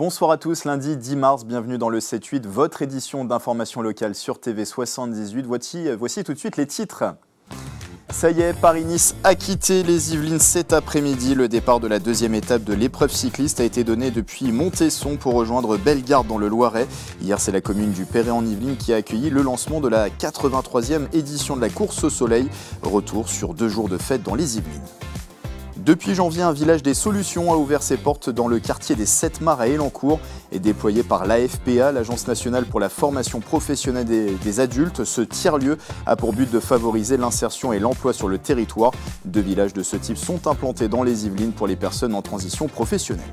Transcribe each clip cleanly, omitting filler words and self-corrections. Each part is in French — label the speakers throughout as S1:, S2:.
S1: Bonsoir à tous, lundi 10 mars, bienvenue dans le 7-8, votre édition d'information locale sur TV 78. Voici tout de suite les titres. Ça y est, Paris-Nice a quitté les Yvelines cet après-midi. Le départ de la deuxième étape de l'épreuve cycliste a été donné depuis Montesson pour rejoindre Bellegarde dans le Loiret. Hier, c'est la commune du Perret-en-Yvelines qui a accueilli le lancement de la 83e édition de la course au soleil. Retour sur 2 jours de fête dans les Yvelines. Depuis janvier, un village des solutions a ouvert ses portes dans le quartier des 7 Mares à Elancourt et déployé par l'AFPA, l'Agence nationale pour la formation professionnelle des adultes. Ce tiers-lieu a pour but de favoriser l'insertion et l'emploi sur le territoire. 2 villages de ce type sont implantés dans les Yvelines pour les personnes en transition professionnelle.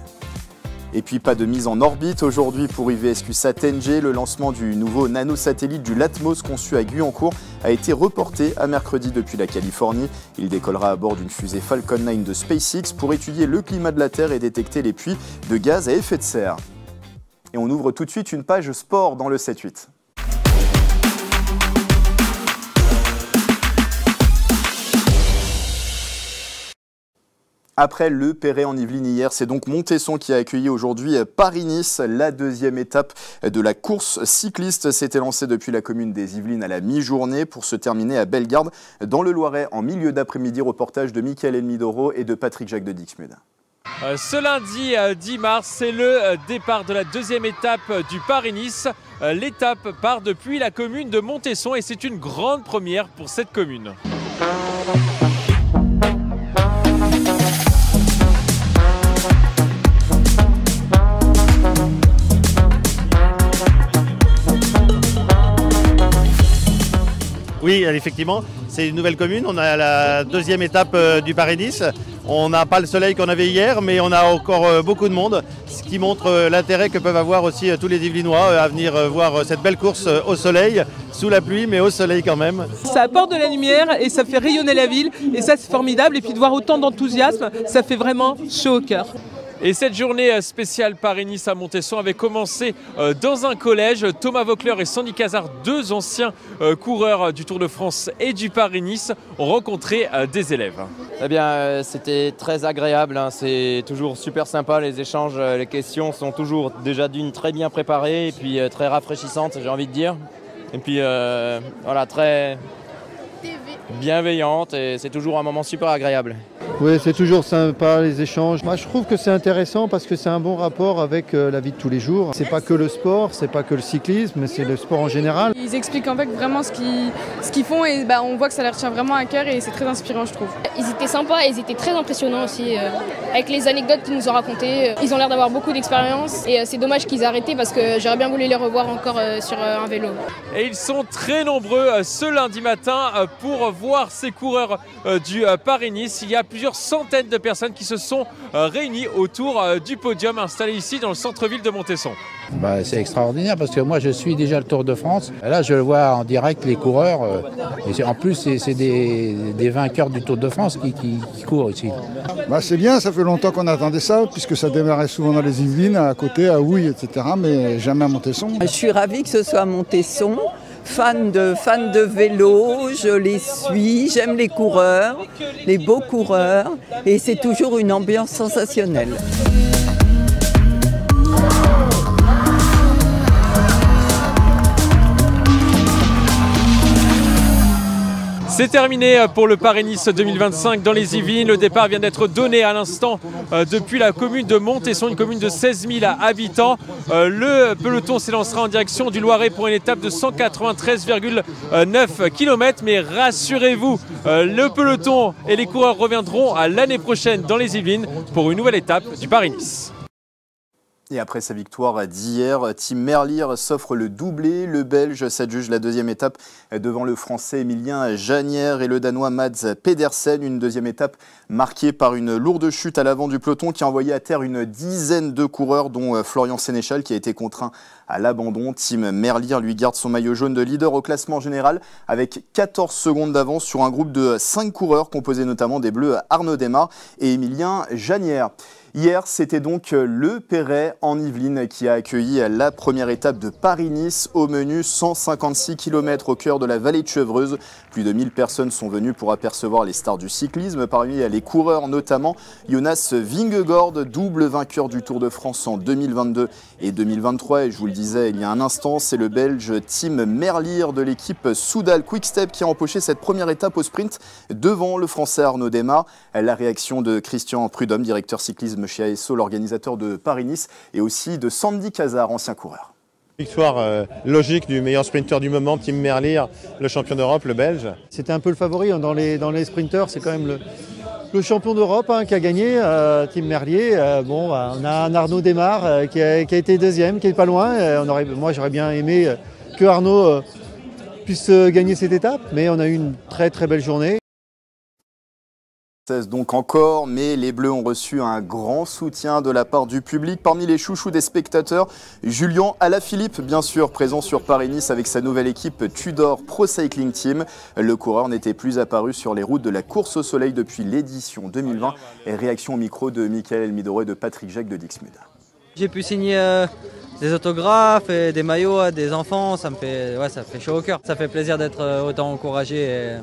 S1: Et puis pas de mise en orbite aujourd'hui pour IVSQ-Sat NG. Le lancement du nouveau nanosatellite du Latmos conçu à Guyancourt a été reporté à mercredi depuis la Californie. Il décollera à bord d'une fusée Falcon 9 de SpaceX pour étudier le climat de la Terre et détecter les puits de gaz à effet de serre. Et on ouvre tout de suite une page sport dans le 7-8. Après le Perret-en-Yvelines hier, c'est donc Montesson qui a accueilli aujourd'hui Paris-Nice. La deuxième étape de la course cycliste s'était lancée depuis la commune des Yvelines à la mi-journée pour se terminer à Bellegarde dans le Loiret en milieu d'après-midi. Reportage de Mickaël Enmidoro et de Patrick Jacques de Dixmude.
S2: Ce lundi 10 mars, c'est le départ de la deuxième étape du Paris-Nice. L'étape part depuis la commune de Montesson et c'est une grande première pour cette commune.
S3: Oui, effectivement, c'est une nouvelle commune. On a la deuxième étape du Paris-Nice. On n'a pas le soleil qu'on avait hier, mais on a encore beaucoup de monde, ce qui montre l'intérêt que peuvent avoir aussi tous les Yvelinois à venir voir cette belle course au soleil, sous la pluie, mais au soleil quand même.
S4: Ça apporte de la lumière et ça fait rayonner la ville, et ça c'est formidable. Et puis de voir autant d'enthousiasme, ça fait vraiment chaud au cœur.
S2: Et cette journée spéciale Paris-Nice à Montesson avait commencé dans un collège. Thomas Voeckler et Sandy Cazard, 2 anciens coureurs du Tour de France et du Paris-Nice, ont rencontré des élèves.
S5: Eh bien, c'était très agréable, hein. C'est toujours super sympa, les échanges, les questions sont toujours déjà d'une très bien préparées et puis très rafraîchissantes, j'ai envie de dire. Et puis voilà, très bienveillante et c'est toujours un moment super agréable.
S6: Oui, c'est toujours sympa les échanges. Moi, je trouve que c'est intéressant parce que c'est un bon rapport avec la vie de tous les jours. C'est pas que le sport, c'est pas que le cyclisme, mais c'est le sport en général.
S7: Ils expliquent en fait vraiment ce qu'ils font et on voit que ça leur tient vraiment à cœur et c'est très inspirant, je trouve.
S8: Ils étaient sympas et ils étaient très impressionnants aussi avec les anecdotes qu'ils nous ont racontées. Ils ont l'air d'avoir beaucoup d'expérience et c'est dommage qu'ils aient arrêté parce que j'aurais bien voulu les revoir encore sur un vélo.
S2: Et ils sont très nombreux ce lundi matin pour voir ces coureurs du Paris-Nice. Il y a plusieurs centaines de personnes qui se sont réunies autour du podium installé ici dans le centre-ville de Montesson.
S9: C'est extraordinaire parce que moi je suis déjà le Tour de France. Là je vois en direct les coureurs et en plus c'est des vainqueurs du Tour de France qui courent ici.
S10: C'est bien, ça fait longtemps qu'on attendait ça puisque ça démarrait souvent dans les Yvelines, à côté, à Houille, etc. mais jamais à Montesson.
S11: Je suis ravie que ce soit à Montesson. Fan de vélo, je les suis, j'aime les coureurs, les beaux coureurs et c'est toujours une ambiance sensationnelle.
S2: C'est terminé pour le Paris-Nice 2025 dans les Yvelines. Le départ vient d'être donné à l'instant depuis la commune de Montesson, une commune de 16 000 habitants. Le peloton s'élancera en direction du Loiret pour une étape de 193,9 km. Mais rassurez-vous, le peloton et les coureurs reviendront l'année prochaine dans les Yvelines pour une nouvelle étape du Paris-Nice.
S1: Et après sa victoire d'hier, Tim Merlier s'offre le doublé. Le Belge s'adjuge la deuxième étape devant le Français Emilien Janière et le Danois Mads Pedersen. Une deuxième étape marquée par une lourde chute à l'avant du peloton qui a envoyé à terre une dizaine de coureurs, dont Florian Sénéchal qui a été contraint à l'abandon. Tim Merlier lui garde son maillot jaune de leader au classement général avec 14 secondes d'avance sur un groupe de 5 coureurs composé notamment des Bleus Arnaud Desmar et Emilien Janière. Hier, c'était donc le Perret en Yvelines qui a accueilli la première étape de Paris-Nice. Au menu, 156 km au cœur de la vallée de Chevreuse. Plus de 1000 personnes sont venues pour apercevoir les stars du cyclisme. Parmi les coureurs notamment, Jonas Vingegaard, double vainqueur du Tour de France en 2022 et 2023. Et je vous le disais il y a un instant, c'est le Belge Tim Merlier de l'équipe Soudal Quick-Step qui a empoché cette première étape au sprint devant le Français Arnaud Démare. La réaction de Christian Prudhomme, directeur cyclisme chez ASO, l'organisateur de Paris-Nice, et aussi de Sandy Cazard, ancien coureur.
S3: Victoire logique du meilleur sprinter du moment, Tim Merlier, le champion d'Europe, le Belge.
S6: C'était un peu le favori dans les sprinters, c'est quand même le champion d'Europe qui a gagné, Tim Merlier. On a un Arnaud Démare qui a été deuxième, qui est pas loin. Moi j'aurais bien aimé que Arnaud puisse gagner cette étape, mais on a eu une très très belle journée.
S1: Donc encore, mais les Bleus ont reçu un grand soutien de la part du public. Parmi les chouchous des spectateurs, Julien Alaphilippe, bien sûr, présent sur Paris-Nice avec sa nouvelle équipe Tudor Pro Cycling Team. Le coureur n'était plus apparu sur les routes de la course au soleil depuis l'édition 2020. Et réaction au micro de Michael Elmidoro et de Patrick Jacques de Dixmude.
S12: J'ai pu signer des autographes et des maillots à des enfants, ça fait chaud au cœur. Ça fait plaisir d'être autant encouragé et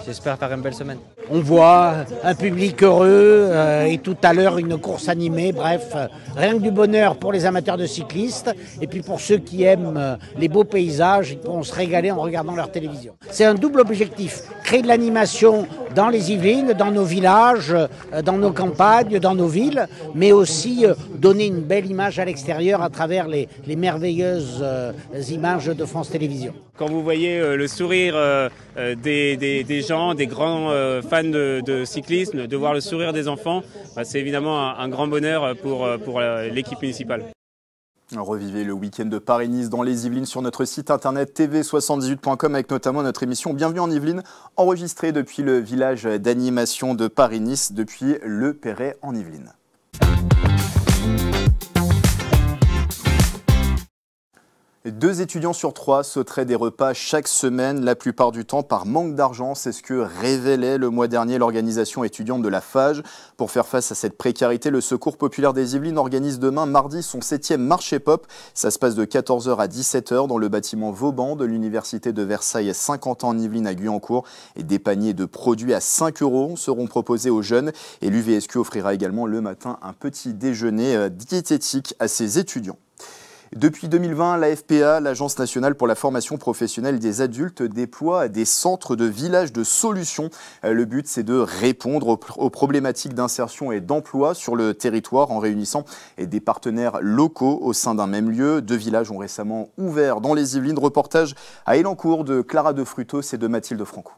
S12: j'espère faire une belle semaine.
S13: On voit un public heureux et tout à l'heure une course animée, bref, rien que du bonheur pour les amateurs de cyclistes et puis pour ceux qui aiment les beaux paysages, ils pourront se régaler en regardant leur télévision. C'est un double objectif, créer de l'animation dans les Yvelines, dans nos villages, dans nos campagnes, dans nos villes, mais aussi donner une belle image à l'extérieur à travers les merveilleuses images de France Télévisions.
S14: Quand vous voyez le sourire des gens, des grands fans de cyclisme, de voir le sourire des enfants, c'est évidemment un grand bonheur pour l'équipe municipale.
S1: Revivez le week-end de Paris-Nice dans les Yvelines sur notre site internet tv78.com avec notamment notre émission Bienvenue en Yvelines, enregistrée depuis le village d'animation de Paris-Nice, depuis le Perret en Yvelines. Deux étudiants sur trois sauteraient des repas chaque semaine, la plupart du temps par manque d'argent. C'est ce que révélait le mois dernier l'organisation étudiante de la FAGE. Pour faire face à cette précarité, le Secours populaire des Yvelines organise demain, mardi, son 7e marché pop. Ça se passe de 14h à 17h dans le bâtiment Vauban de l'Université de Versailles, 50 ans en Yvelines à Guyancourt. Et des paniers de produits à 5 € seront proposés aux jeunes. Et l'UVSQ offrira également le matin un petit déjeuner diététique à ses étudiants. Depuis 2020, la FPA, l'Agence nationale pour la formation professionnelle des adultes, déploie des centres de villages de solutions. Le but, c'est de répondre aux problématiques d'insertion et d'emploi sur le territoire en réunissant des partenaires locaux au sein d'un même lieu. 2 villages ont récemment ouvert dans les Yvelines. Reportage à Élancourt de Clara de Frutos et de Mathilde Franco.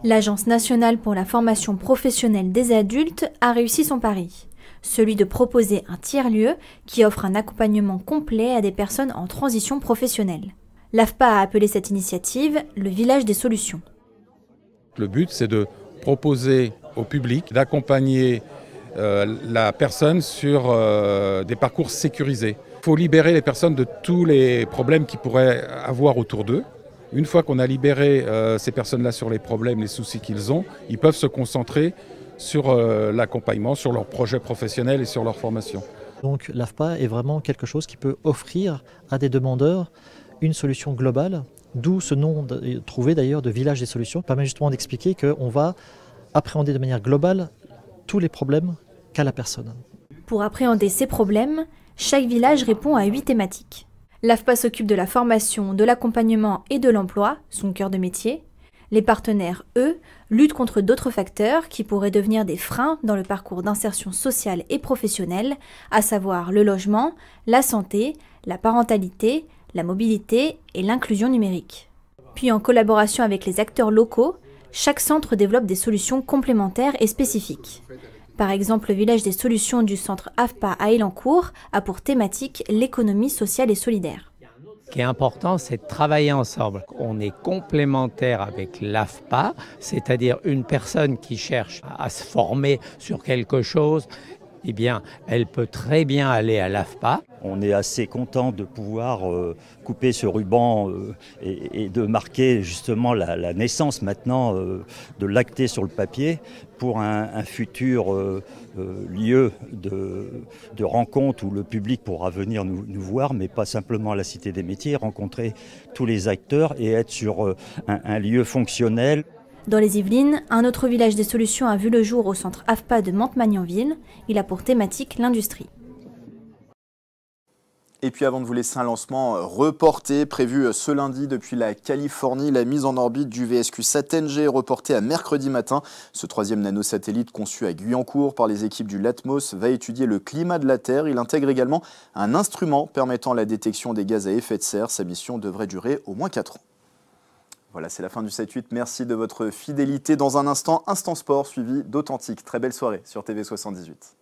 S15: L'Agence nationale pour la formation professionnelle des adultes a réussi son pari. Celui de proposer un tiers-lieu qui offre un accompagnement complet à des personnes en transition professionnelle. L'AFPA a appelé cette initiative le village des solutions.
S9: Le but, c'est de proposer au public d'accompagner la personne sur des parcours sécurisés. Il faut libérer les personnes de tous les problèmes qu'ils pourraient avoir autour d'eux. Une fois qu'on a libéré ces personnes-là sur les problèmes, les soucis qu'ils ont, ils peuvent se concentrer sur l'accompagnement, sur leur projet professionnel et sur leur formation.
S16: Donc l'AFPA est vraiment quelque chose qui peut offrir à des demandeurs une solution globale, d'où ce nom trouvé d'ailleurs de village des solutions, permet justement d'expliquer qu'on va appréhender de manière globale tous les problèmes qu'a la personne.
S15: Pour appréhender ces problèmes, chaque village répond à 8 thématiques. L'AFPA s'occupe de la formation, de l'accompagnement et de l'emploi, son cœur de métier. Les partenaires, eux, luttent contre d'autres facteurs qui pourraient devenir des freins dans le parcours d'insertion sociale et professionnelle, à savoir le logement, la santé, la parentalité, la mobilité et l'inclusion numérique. Puis en collaboration avec les acteurs locaux, chaque centre développe des solutions complémentaires et spécifiques. Par exemple, le village des solutions du centre AFPA à Élancourt a pour thématique l'économie sociale et solidaire.
S17: Ce qui est important, c'est de travailler ensemble. On est complémentaire avec l'AFPA, c'est-à-dire une personne qui cherche à se former sur quelque chose eh bien, elle peut très bien aller à l'AFPA.
S18: On est assez content de pouvoir couper ce ruban et de marquer justement la naissance maintenant de l'acté sur le papier pour un futur lieu de rencontre où le public pourra venir nous voir, mais pas simplement à la Cité des Métiers, rencontrer tous les acteurs et être sur un lieu fonctionnel.
S15: Dans les Yvelines, un autre village des solutions a vu le jour au centre AFPA de Mantes-Magnanville. Il a pour thématique l'industrie.
S1: Et puis avant de vous laisser, un lancement reporté, prévu ce lundi depuis la Californie. La mise en orbite du VSQ SatNG est reportée à mercredi matin. Ce troisième nanosatellite conçu à Guyancourt par les équipes du LATMOS va étudier le climat de la Terre. Il intègre également un instrument permettant la détection des gaz à effet de serre. Sa mission devrait durer au moins 4 ans. Voilà, c'est la fin du 7-8. Merci de votre fidélité. Dans un instant, Instant Sport suivi d'Authentique. Très belle soirée sur TV78.